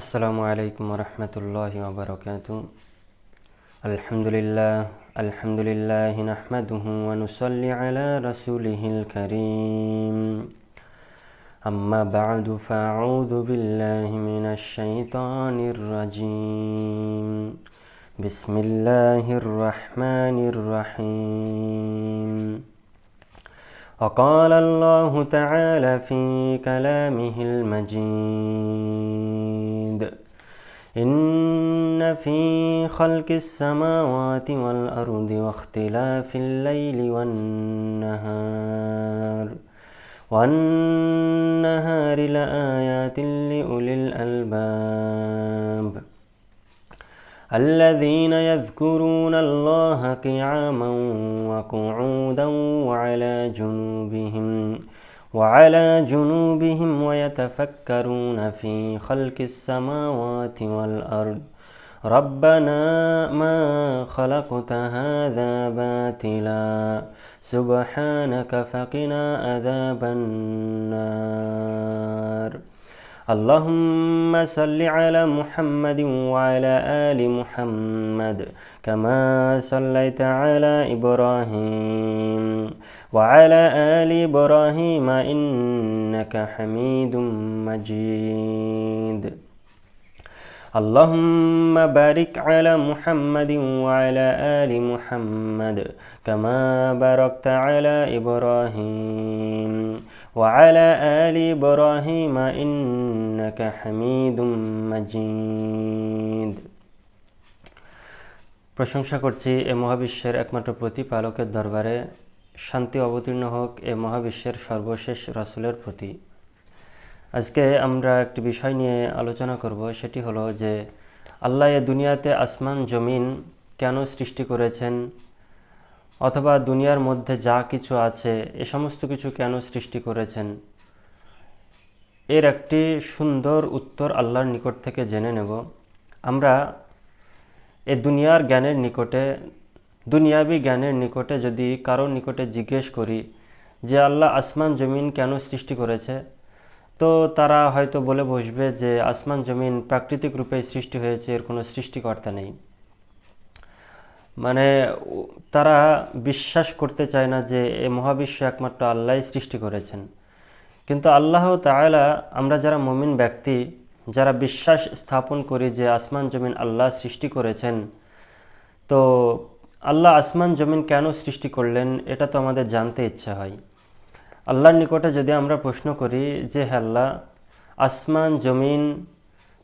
আসসালামু আলাইকুম ওরহমতুল্লাহি ওয়াবারাকাতুহু। আলহামদুলিল্লাহি নাহমাদুহু ওয়া নুসাল্লি আলা রাসূলিহিল কারীম। আম্মা বা'দু ফাআউযু বিল্লাহি মিনাশ শাইতানির রাজীম। বিসমিল্লাহির রাহমানির রাহিম। وقال الله تعالى في كلامه المجيد: إن في خلق السماوات والأرض واختلاف الليل والنهار لآيات لأولي الألباب الذين يذكرون الله قياما وقعودا وعلى جنوبهم ويتفكرون في خلق السماوات والأرض ربنا ما خلقت هذا باطلا سبحانك فقنا عذاب النار. اللهم صل على محمد وعلى آل محمد كما صليت على إبراهيم وعلى آل إبراهيم إنك حميد مجيد. اللهم بارك على محمد وعلى آل محمد كما باركت على إبراهيم وعلى آل إبراهيم إنك حميد مجيد. প্রশংসা করছি এ মহাবিশ্বের একমাত্র প্রতিপালকের দরবারে। শান্তি অবতীর্ণ হোক এ মহাবিশ্বের সর্বশেষ রাসূলের প্রতি। আজকে আমরা একটি বিষয় নিয়ে আলোচনা করব, সেটি হলো যে আল্লাহ এ দুনিয়াতে আসমান জমিন কেন সৃষ্টি করেছেন, অথবা দুনিয়ার মধ্যে যা কিছু আছে এ সমস্ত কিছু কেন সৃষ্টি করেছেন। এর একটি সুন্দর উত্তর আল্লাহর নিকট থেকে জেনে নেব। আমরা এ দুনিয়ার জ্ঞানের নিকটে, দুনিয়াবি জ্ঞানের নিকটে যদি কারোর নিকটে জিজ্ঞেস করি যে আল্লাহ আসমান জমিন কেন সৃষ্টি করেছে, তো তারা হয়তো বলে বসবে যে আসমান জমিন প্রাকৃতিক রূপে সৃষ্টি হয়েছে, এর কোনো সৃষ্টিকর্তা নেই। মানে তারা বিশ্বাস করতে চায় না যে এই মহাবিশ্ব একমাত্র আল্লাহই সৃষ্টি করেছেন। কিন্তু আল্লাহ তাআলা, আমরা যারা মুমিন ব্যক্তি, যারা বিশ্বাস স্থাপন করি যে আসমান জমিন আল্লাহ সৃষ্টি করেছেন, তো আল্লাহ আসমান জমিন কেন সৃষ্টি করলেন এটা তো আমাদের জানতে ইচ্ছা হয়। আল্লাহর নিকটে যদি আমরা প্রশ্ন করি যে হে আল্লাহ, আসমান জমিন,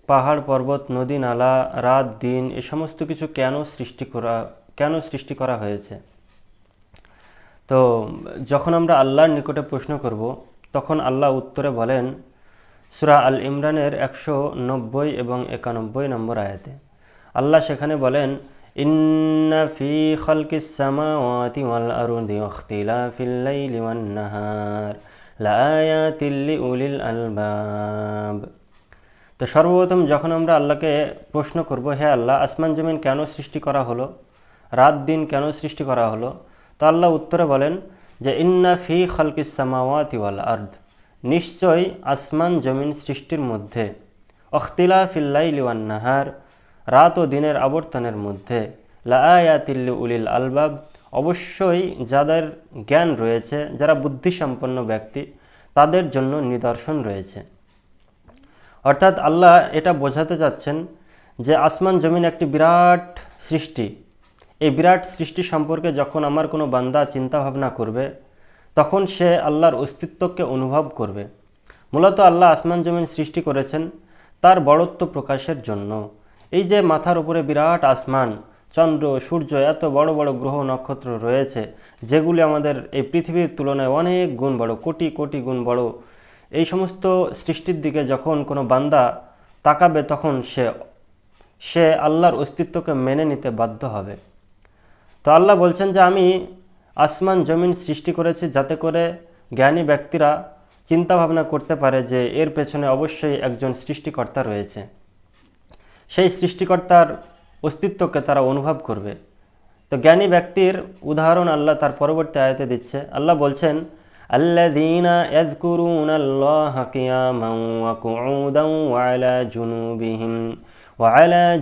পাহাড় পর্বত, নদী নালা, রাত দিন এ সমস্ত কিছু কেন সৃষ্টি করা হয়েছে, তো যখন আমরা আল্লাহর নিকটে প্রশ্ন করব তখন আল্লাহ উত্তরে বলেন সূরা আল ইমরানের 190 এবং 91 নম্বর আয়াতে। আল্লাহ সেখানে বলেন, ইন্না ফি খালকিস সামাওয়াতি ওয়াল আরদি ওয়াখতিলাফিল লাইলি ওয়ান নাহার লাআয়াতিল লিউলিল আলবাব। তো সর্বপ্রথম যখন আমরা আল্লাহকে প্রশ্ন করব, হে আল্লাহ, আসমান জমিন কেন সৃষ্টি করা হলো, রাত দিন কেন সৃষ্টি করা হলো, তো আল্লাহ উত্তরে বলেন যে ইন্না ফি খালকিস সামাওয়াতি ওয়াল আরদ, নিশ্চয় আসমান জমিন সৃষ্টির মধ্যে, ওয়াখতিলাফিল লাইলি ওয়ান নাহার, রাত ও দিনের আবর্তনের মধ্যে, লাআয়াতিল লিউলিল আলবাব, অবশ্যই যাদের জ্ঞান রয়েছে, যারা বুদ্ধিসম্পন্ন ব্যক্তি, তাদের জন্য নিদর্শন রয়েছে। অর্থাৎ আল্লাহ এটা বোঝাতে চাচ্ছেন যে আসমান জমিন একটি বিরাট সৃষ্টি। এই বিরাট সৃষ্টি সম্পর্কে যখন আমার কোনো বান্দা চিন্তা ভাবনা করবে, তখন সে আল্লাহর অস্তিত্বকে অনুভব করবে। মূলত আল্লাহ আসমান জমিন সৃষ্টি করেছেন তার বড়ত্ব প্রকাশের জন্য। এই যে মাথার উপরে বিরাট আসমান, চন্দ্র, সূর্য, এত বড় বড় গ্রহ নক্ষত্র রয়েছে, যেগুলি আমাদের এই পৃথিবীর তুলনায় অনেক গুণ বড়, কোটি কোটি গুণ বড়, এই সমস্ত সৃষ্টির দিকে যখন কোনো বান্দা তাকাবে, তখন সে আল্লাহর অস্তিত্বকে মেনে নিতে বাধ্য হবে। তো আল্লাহ বলছেন যে আমি আসমান জমিন সৃষ্টি করেছি যাতে করে জ্ঞানী ব্যক্তিরা চিন্তা ভাবনা করতে পারে যে এর পেছনে অবশ্যই একজন সৃষ্টিকর্তা রয়েছে। সেই সৃষ্টিকর্তার অস্তিত্বকে তারা অনুভব করবে। তো জ্ঞানী ব্যক্তির উদাহরণ আল্লাহ তার পরবর্তী আয়াতে দিচ্ছে। আল্লাহ বলছেন, আল্লাযীনা ইয়াযকুরুনাল্লাহা কিয়ামান ওয়া কুউদান ওয়া আলা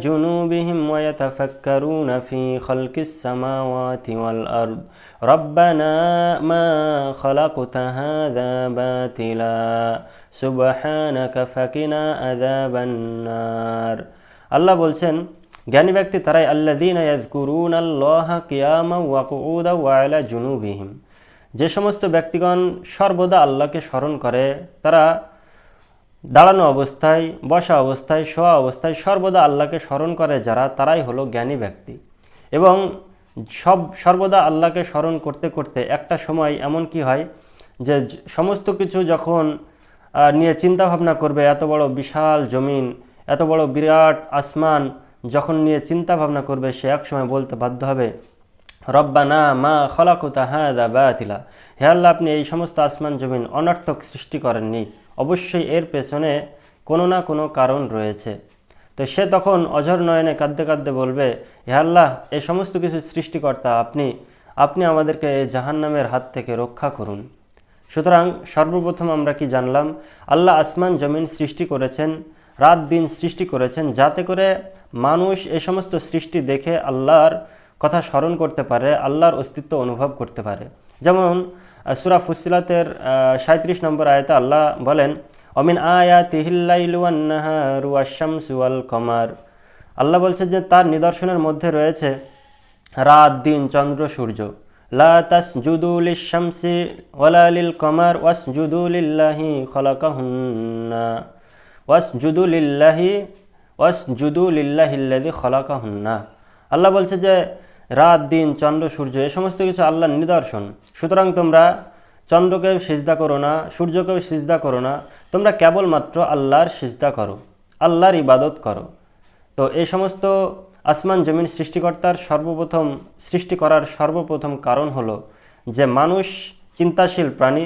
জুনুবিহিম ওয়া ইয়াতাফাক্কারুনা ফি খালকিস সামাওয়াতি ওয়াল আরদ রব্বানা মা খালাকতা হাযা বাতিলা সুবহানাকা ফাকিনা আযাবান নার। আল্লাহ বলছেন, জ্ঞানী ব্যক্তি তারাই আল্লাযীনা ইয়াযকুরুনাল্লাহা কিয়ামান ওয়া কুউদান ওয়া আলা জুনুবিহিম, যে সমস্ত ব্যক্তিগণ সর্বদা আল্লাহকে স্মরণ করে, তারা দাঁড়ানো অবস্থায়, বসা অবস্থায়, শোয়া অবস্থায় সর্বদা আল্লাহকে স্মরণ করে যারা, তারাই হলো জ্ঞানী ব্যক্তি। এবং সর্বদা আল্লাহকে স্মরণ করতে করতে একটা সময় এমন কি হয় যে সমস্ত কিছু যখন নিয়ে চিন্তা ভাবনা করবে, এত বড় বিশাল জমিন, এত বড় বিরাট আসমান যখন নিয়ে চিন্তা ভাবনা করবে, সে এক সময় বলতে বাধ্য হবে, রব্বানা মা খালাকতা হাযা বাতিলা, হে আল্লাহ, আপনি এই সমস্ত আসমান জমিন অনর্থক সৃষ্টি করেননি, অবশ্যই এর পেছনে কোনো না কোনো কারণ রয়েছে। তো সে তখন অঝর নয়নে কাঁদতে কাঁদতে বলবে, হে আল্লাহ, এই সমস্ত কিছু সৃষ্টিকর্তা আপনি আমাদেরকে এই জাহান্নামের হাত থেকে রক্ষা করুন। সুতরাং সর্বপ্রথম আমরা কি জানলাম, আল্লাহ আসমান জমিন সৃষ্টি করেছেন, রাত দিন সৃষ্টি করেছেন, যাতে করে মানুষ এই সমস্ত সৃষ্টি দেখে আল্লাহর কথা স্মরণ করতে পারে, আল্লাহর অস্তিত্ব অনুভব করতে পারে। যেমন সূরা ফুসসিলাতের 37 নম্বর আয়াতে আল্লাহ বলেন, অমিন আয়াতিহিল লাইলু ওয়ান নাহারু ওয়াশ-শামসু ওয়াল কমার। আল্লাহ বলছে যে তার নিদর্শনের মধ্যে রয়েছে রাত দিন চন্দ্র সূর্য। লা তাসজুদু লিশ-শামসি ওয়ালা লিল কমার ওয়াসজুদু লিল্লাহি খালাকাহুন্না ওয়াসজুদু লিল্লাহিল্লাযী খালাকাহুন্না। আল্লাহ বলছে যে রাত দিন চন্দ্র সূর্য এ সমস্ত কিছু আল্লাহর নিদর্শন, সুতরাং তোমরা চন্দ্রকেও সিজদা করো না, সূর্যকেও সিজদা করো না, তোমরা কেবলমাত্র আল্লাহর সিজদা করো, আল্লাহর ইবাদত করো। তো এই সমস্ত আসমান জমিন সৃষ্টিকর্তার সৃষ্টি করার সর্বপ্রথম কারণ হলো যে মানুষ চিন্তাশীল প্রাণী,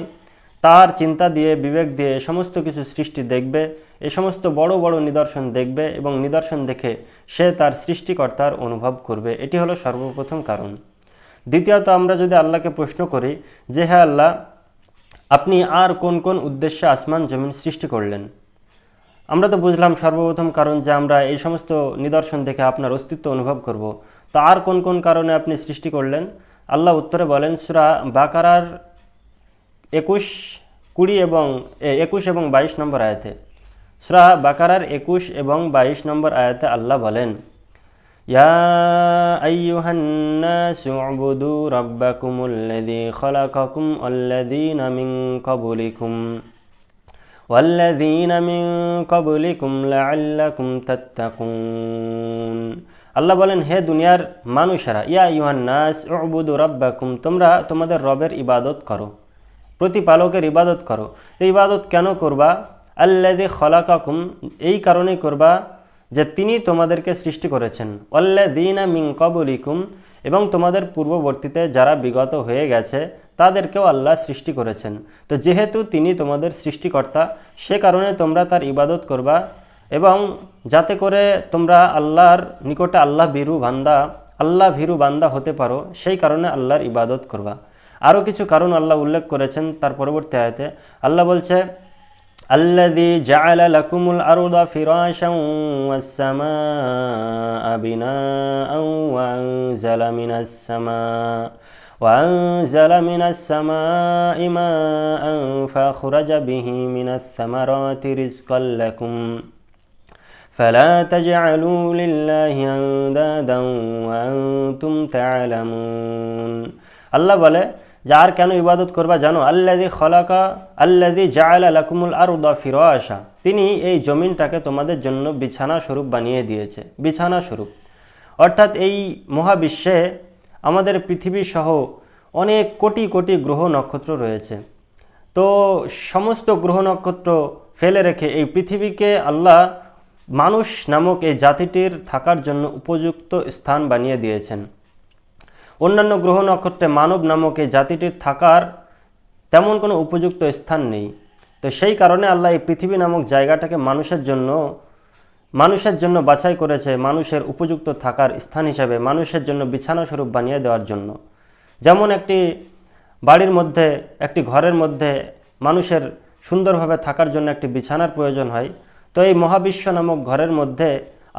তার চিন্তা দিয়ে, বিবেক দিয়ে এ সমস্ত কিছু সৃষ্টি দেখবে, এ সমস্ত বড় বড় নিদর্শন দেখবে এবং নিদর্শন দেখে সে তার সৃষ্টিকর্তার অনুভব করবে। এটি হলো সর্বপ্রথম কারণ। দ্বিতীয়ত, আমরা যদি আল্লাহকে প্রশ্ন করি যে হ্যাঁ আল্লাহ, আপনি আর কোন কোন উদ্দেশ্যে আসমান জমিন সৃষ্টি করলেন, আমরা তো বুঝলাম সর্বপ্রথম কারণ যে আমরা এই সমস্ত নিদর্শন দেখে আপনার অস্তিত্ব অনুভব করব। তো আর কোন কোন কারণে আপনি সৃষ্টি করলেন? আল্লাহ উত্তরে বলেন সূরা বাকারার 21 এবং 22 নম্বর আয়াতে। সূরা বাকারার 21 এবং 22 নম্বর আয়াতে আল্লাহ বলেন, ইয়া আইয়ুহান নাসু উবুদু রাব্বাকুমুল্লাযী খালাকাকুম ওয়াল্লাযীনা মিন ক্বাবলিকুম লাআল্লাকুম তাত্তাকুন। আল্লাহ বলেন, হে দুনিয়ার মানুষেরা, ইয়া আইয়ুহান নাস উবুদু রাব্বাকুম, তোমরা তোমাদের রবের ইবাদত করো, প্রতিপালকের ইবাদত করো। এই ইবাদত কেন করবা? আল্লাযী খালাকাকুম, এই কারণেই করবা যে তিনি তোমাদেরকে সৃষ্টি করেছেন। ওয়াল্লাযীনা মিন ক্বাবলিকুম, এবং তোমাদের পূর্ববর্তীতে যারা বিগত হয়ে গেছে তাদেরকেও আল্লাহ সৃষ্টি করেছেন। তো যেহেতু তিনি তোমাদের সৃষ্টিকর্তা, সে কারণে তোমরা তার ইবাদত করবা, এবং যাতে করে তোমরা আল্লাহর নিকটে আল্লাহ ভীরু বান্দা হতে পারো, সেই কারণে আল্লাহর ইবাদত করবা। আরও কিছু কারণ আল্লাহ উল্লেখ করেছেন তার পরবর্তী আয়াতে। আল্লাহ বলছে, আল্লাযী জাআলা লাকুমুল আরদা ফিরাশান ওয়াস সামাআ বিনাআন وأنزل من السماء ماء فأخرج به من الثمرات رزقا لكم فلا تجعلوا لله أندادا وأنتم تعلمون। আল্লাহ বলে, যার কেন ইবাদত করবা জানো? আল্লাযী জাআলা লাকুমুল আরদা ফিরাশা, তিনি এই জমিনটাকে তোমাদের জন্য বিছানা স্বরূপ বানিয়ে দিয়েছে। বিছানা স্বরূপ অর্থাৎ এই মহাবিশ্বে আমাদের পৃথিবী সহ অনেক কোটি কোটি গ্রহ নক্ষত্র রয়েছে। তো সমস্ত গ্রহ নক্ষত্র ফেলে রেখে এই পৃথিবীকে আল্লাহ মানুষ নামক এই জাতিটির থাকার জন্য উপযুক্ত স্থান বানিয়ে দিয়েছেন। অন্যান্য গ্রহ নক্ষত্রে মানব নামক এই জাতিটির থাকার তেমন কোনো উপযুক্ত স্থান নেই। তো সেই কারণে আল্লাহ এই পৃথিবী নামক জায়গাটাকে মানুষের জন্য বাছাই করেছে, মানুষের উপযুক্ত থাকার স্থান হিসাবে, মানুষের জন্য বিছানা স্বরূপ বানিয়ে দেওয়ার জন্য। যেমন একটি বাড়ির মধ্যে একটি ঘরের মধ্যে মানুষের সুন্দরভাবে থাকার জন্য একটি বিছানার প্রয়োজন হয়, তো এই মহাবিশ্ব নামক ঘরের মধ্যে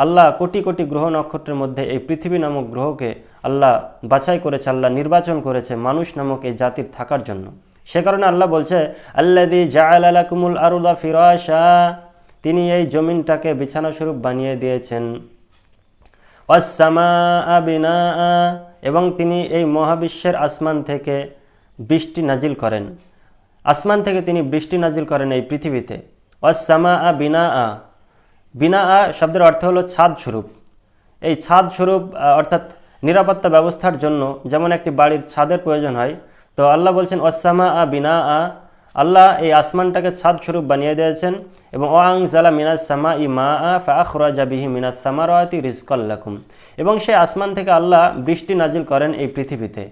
আল্লাহ কোটি কোটি গ্রহ নক্ষত্রের মধ্যে এই পৃথিবী নামক গ্রহকে আল্লাহ বাছাই করেছে, আল্লাহ নির্বাচন করেছে মানুষ নামক এই জাতির থাকার জন্য। সে কারণে আল্লাহ বলছে আল্লাযী জাআলা লাকুমুল আরদা ফিরাশা, তিনি এই জমিনটাকে বিছানা স্বরূপ বানিয়ে দিয়েছেন। ওয়াস সামাআ বিনাআ, এবং তিনি এই মহাবিশ্বের আসমান থেকে বৃষ্টি নাজিল করেন, আসমান থেকে তিনি বৃষ্টি নাজিল করেন এই পৃথিবীতে। ওয়াস সামাআ বিনাআ, বিনাআ শব্দের অর্থ হলো ছাদ স্বরূপ। এই ছাদ স্বরূপ অর্থাৎ নিরাপত্তা ব্যবস্থার জন্য যেমন একটি বাড়ির ছাদের প্রয়োজন হয়, তো আল্লাহ বলছেন ওয়াস সামাআ বিনাআ, আল্লাহ এই আসমানটাকে ছাদ স্বরূপ বানিয়ে দিয়েছেন। এবং ওয়াংজালা মিনাস সামাই মাআ ফাআখরাজা বিহি মিনাস সামারাতি রিজকাল লাকুম, এবং সেই আসমান থেকে আল্লাহ বৃষ্টি নাজিল করেন এই পৃথিবীতে।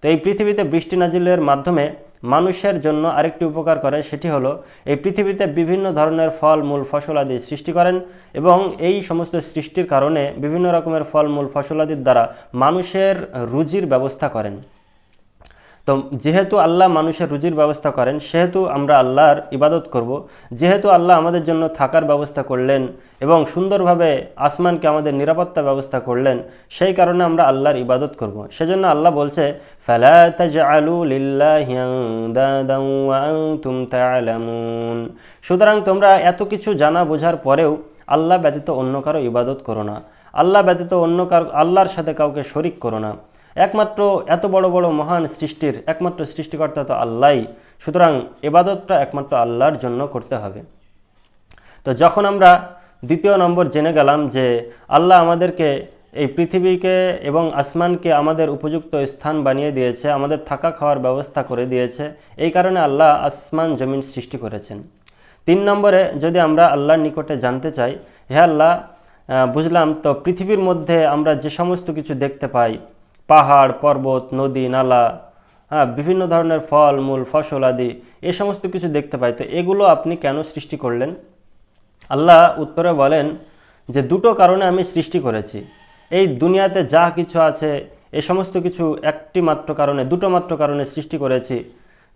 তো এই পৃথিবীতে বৃষ্টি নাজিলের মাধ্যমে মানুষের জন্য আরেকটি উপকার করে, সেটি হলো এই পৃথিবীতে বিভিন্ন ধরনের ফল মূল ফসলাদি সৃষ্টি করেন, এবং এই সমস্ত সৃষ্টির কারণে বিভিন্ন রকমের ফল মূল ফসলাদির দ্বারা মানুষের রুজির ব্যবস্থা করেন। তো যেহেতু আল্লাহ মানুষের রুজির ব্যবস্থা করেন, সেহেতু আমরা আল্লাহর ইবাদত করব। যেহেতু আল্লাহ আমাদের জন্য থাকার ব্যবস্থা করলেন এবং সুন্দরভাবে আসমানকে আমাদের নিরাপত্তা ব্যবস্থা করলেন, সেই কারণে আমরা আল্লাহর ইবাদত করব। সেজন্য আল্লাহ বলছে ফালা তাজআলু লিল্লাহি আনদাদান ওয়া আনতুম তা'লামুন, সুতরাং তোমরা এত কিছু জানা বোঝার পরেও আল্লাহ ব্যতীত অন্য কারো ইবাদত করো না, আল্লাহ ব্যতীত অন্য কারো, আল্লাহর সাথে কাউকে শরিক করো না। একমাত্র এত বড় বড় মহান সৃষ্টির একমাত্র সৃষ্টিকর্তা তো আল্লাহই, সুতরাং ইবাদতটা একমাত্র আল্লাহর জন্য করতে হবে। তো যখন আমরা দ্বিতীয় নম্বর জেনে গেলাম যে আল্লাহ আমাদেরকে এই পৃথিবীকে এবং আসমানকে আমাদের উপযুক্ত স্থান বানিয়ে দিয়েছে, আমাদের থাকা খাওয়ার ব্যবস্থা করে দিয়েছে, এই কারণে আল্লাহ আসমান জমিন সৃষ্টি করেছেন। 3 নম্বরে যদি আমরা আল্লাহর নিকটে জানতে চাই, হে আল্লাহ, বুঝলাম তো পৃথিবীর মধ্যে আমরা যে সমস্ত কিছু দেখতে পাই, পাহাড় পর্বত নদী নালা, বিভিন্ন ধরনের ফল মূল ফসল আদি, এই সমস্ত কিছু দেখতে পাই, তো এগুলো আপনি কেন সৃষ্টি করলেন? আল্লাহ উত্তরে বলেন যে দুটো কারণে আমি সৃষ্টি করেছি। এই দুনিয়াতে যা কিছু আছে এই সমস্ত কিছু একটি মাত্র কারণে, দুটো মাত্র কারণে সৃষ্টি করেছি।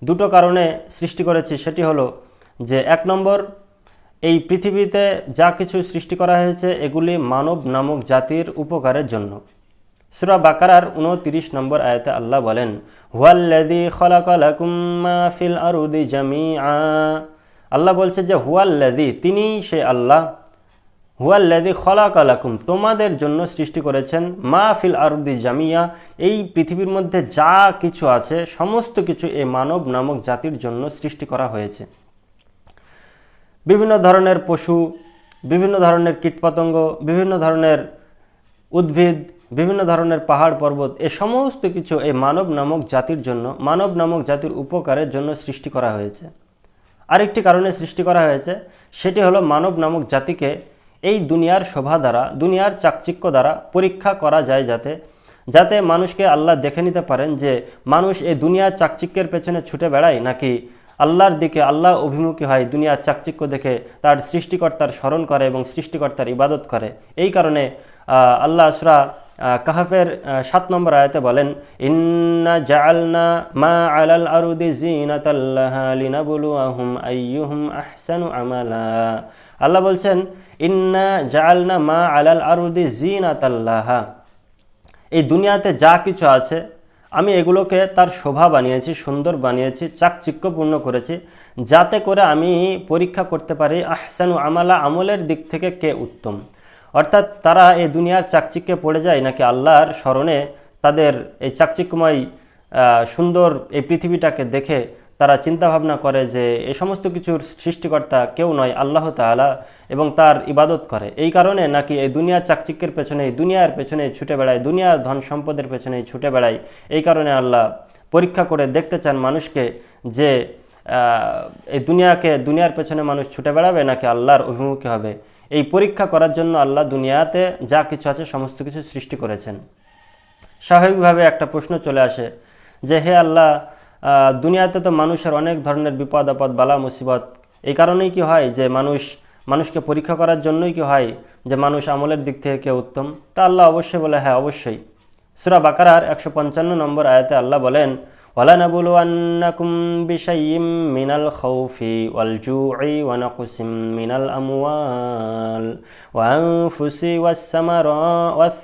দুটো কারণে সৃষ্টি করেছি, সেটি হলো যে 1 নম্বর, এই পৃথিবীতে যা কিছু সৃষ্টি করা হয়েছে এগুলি মানব নামক জাতির উপকারের জন্য। সূরা বাকারার 29 নম্বর আয়াতে আল্লাহ বলেন হুয়াল্লাযী খালাকা লাকুম মা ফিল আরদি জামিআ, আল্লাহ বলছে যে হুয়াল্লাযী, তিনি সে আল্লাহ, হুয়াল্লাযী খালাকা লাকুম, তোমাদের জন্য সৃষ্টি করেছেন, মা ফিল আরদি জামিআ, এই পৃথিবীর মধ্যে যা কিছু আছে সমস্ত কিছু এই মানব নামক জাতির জন্য সৃষ্টি করা হয়েছে। বিভিন্ন ধরনের পশু, বিভিন্ন ধরনের কীটপতঙ্গ, বিভিন্ন ধরনের উদ্ভিদ, বিভিন্ন ধরনের পাহাড় পর্বত, এ সমস্ত কিছু এই মানব নামক জাতির জন্য, মানব নামক জাতির উপকারের জন্য সৃষ্টি করা হয়েছে। আরেকটি কারণে সৃষ্টি করা হয়েছে, সেটি হলো মানব নামক জাতিকে এই দুনিয়ার শোভা দ্বারা, দুনিয়ার চাকচিক্য দ্বারা পরীক্ষা করা যায়, যাতে মানুষকে আল্লাহ দেখে নিতে পারেন যে মানুষ এই দুনিয়ার চাকচিক্যের পেছনে ছুটে বেড়ায় নাকি আল্লাহর দিকে, আল্লাহ অভিমুখী হয়, দুনিয়ার চাকচিক্য দেখে তার সৃষ্টিকর্তার স্মরণ করে এবং সৃষ্টিকর্তার ইবাদত করে। এই কারণে আল্লাহ সূরা কাহফের 7 নম্বর আয়াতে বলেন ইন্না জাআলনা মা আলাল আরদি জিনাতাল লাহা লিনাবলুয়াহুম আইয়ুহুম আহসানু আমালা, আল্লাহ বলছেন ইন্না জাআলনা মা আলাল আরদি জিনাতাল লাহা, এই দুনিয়াতে যা কিছু আছে আমি এগুলোকে তার শোভা বানিয়েছি, সুন্দর বানিয়েছি, চাকচিক্যপূর্ণ করেছি, যাতে করে আমি পরীক্ষা করতে পারি আহসানু আমালা, আমলের দিক থেকে কে উত্তম। অর্থাৎ তারা এই দুনিয়ার চাকচিক্যে পড়ে যায় নাকি আল্লাহর স্মরণে তাদের এই চাকচিক্যময় সুন্দর এই পৃথিবীটাকে দেখে তারা চিন্তা ভাবনা করে যে এই সমস্ত কিছুর সৃষ্টিকর্তা কেউ নয়, আল্লাহ তাআলা, এবং তার ইবাদত করে। এই কারণে নাকি এই দুনিয়ার চাকচিক্যের পেছনেই, দুনিয়ার পেছনেই ছুটে বেড়ায়, দুনিয়ার ধন সম্পদের পেছনেই ছুটে বেড়ায়। এই কারণে আল্লাহ পরীক্ষা করে দেখতে চান মানুষকে যে এই দুনিয়ার পেছনে মানুষ ছুটে বেড়াবে নাকি আল্লাহর অভিমুখী হবে। এই পরীক্ষা করার জন্য আল্লাহ দুনিয়াতে যা কিছু আছে সমস্ত কিছু সৃষ্টি করেছেন। স্বাভাবিকভাবে একটা প্রশ্ন চলে আসে যে হে আল্লাহ, দুনিয়াতে তো মানুষের অনেক ধরনের বিপদ আপদ বালা মুসিবত, এই কারণেই কি হয় যে মানুষকে পরীক্ষা করার জন্যই কি হয় যে মানুষ আমলের দিক থেকে কে উত্তম? তা আল্লাহ অবশ্যই বলে হ্যাঁ অবশ্যই। সূরা বাকারার 155 নম্বর আয়াতে আল্লাহ বলেন ওয়ালানাবলুওয়ান্নাকুম বিশাইইম মিনাল খাউফি ওয়াল জুই ওয়া নাকসিম মিনাল আমওয়াল ওয়া আনফুসি ওয়াস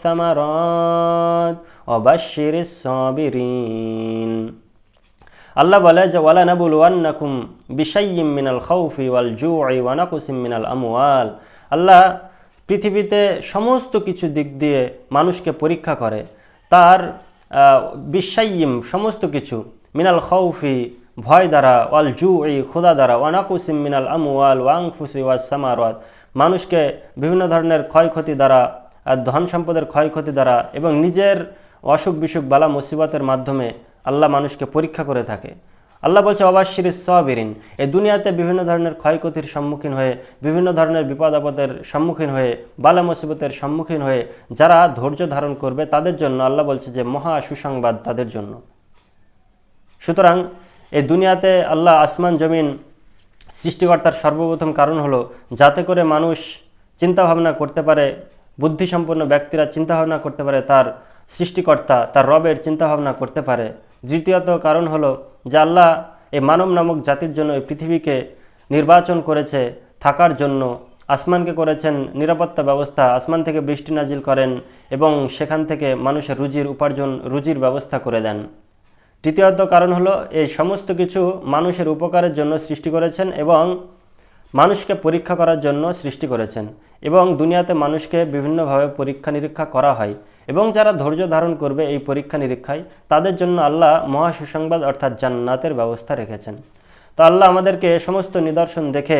সামারাত ওয়া বাশশিরিস সাবিরিন। আল্লাহ বলে যে ওয়ালানাবলুওয়ান্নাকুম বিশাইইম মিনাল খাউফি ওয়াল জুই ওয়া নাকসিম মিনাল আমওয়াল। আল্লাহ পৃথিবীতে সমস্ত কিছু দিক দিয়ে মানুষকে পরীক্ষা করে। তার বিশাইইম সমস্ত কিছু, মিনাল খাউফি ভয় দ্বারা, ওয়াল জুই ক্ষুধা দ্বারা, ওয়া নাকসিম মিনাল আমওয়াল ওয়া আনফুসি ওয়াস সামারাত মানুষকে বিভিন্ন ধরনের ক্ষয়ক্ষতি দ্বারা, ধন সম্পদের ক্ষয়ক্ষতি দ্বারা এবং নিজের অসুখ বিসুখ বালা মুসিবতের মাধ্যমে আল্লাহ মানুষকে পরীক্ষা করে থাকে। আল্লাহ বলছে ওয়াবাশশিরিস সাবিরিন। এই দুনিয়াতে বিভিন্ন ধরনের ক্ষয়ক্ষতির সম্মুখীন হয়ে, বিভিন্ন ধরনের বিপদ আপদের সম্মুখীন হয়ে, বালা মুসিবতের সম্মুখীন হয়ে যারা ধৈর্য ধারণ করবে তাদের জন্য আল্লাহ বলছে যে মহা সুসংবাদ তাদের জন্য। সুতরাং এই দুনিয়াতে আল্লাহ আসমান জমিন সৃষ্টিকর্তার সর্বপ্রথম কারণ হলো যাতে করে মানুষ চিন্তাভাবনা করতে পারে, বুদ্ধিসম্পন্ন ব্যক্তিরা চিন্তাভাবনা করতে পারে, তার সৃষ্টিকর্তা তার রবের চিন্তাভাবনা করতে পারে। দ্বিতীয়ত কারণ হলো যে আল্লাহ এই মানব নামক জাতির জন্য এই পৃথিবীকে নির্বাচন করেছে থাকার জন্য। আসমানকে করেছেন নিরাপত্তা ব্যবস্থা, আসমান থেকে বৃষ্টি নাজিল করেন এবং সেখান থেকে মানুষের রুজির ব্যবস্থা করে দেন। তৃতীয়ত কারণ হলো এই সমস্ত কিছু মানুষের উপকারের জন্য সৃষ্টি করেছেন এবং মানুষকে পরীক্ষা করার জন্য সৃষ্টি করেছেন। এবং দুনিয়াতে মানুষকে বিভিন্নভাবে পরীক্ষা নিরীক্ষা করা হয় এবং যারা ধৈর্য ধারণ করবে এই পরীক্ষা নিরীক্ষায় তাদের জন্য আল্লাহ মহা সুসংবাদ অর্থাৎ জান্নাতের ব্যবস্থা রেখেছেন। তো আল্লাহ আমাদেরকে সমস্ত নিদর্শন দেখে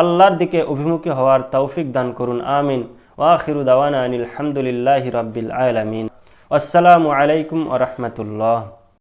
আল্লাহর দিকে অভিমুখী হওয়ার তৌফিক দান করুন, আমিন। ওয়া আখিরু দাওয়ানা আনিল হামদুলিল্লাহি রাব্বিল আলামিন। আসসালামু আলাইকুম ওয়া রাহমাতুল্লাহ।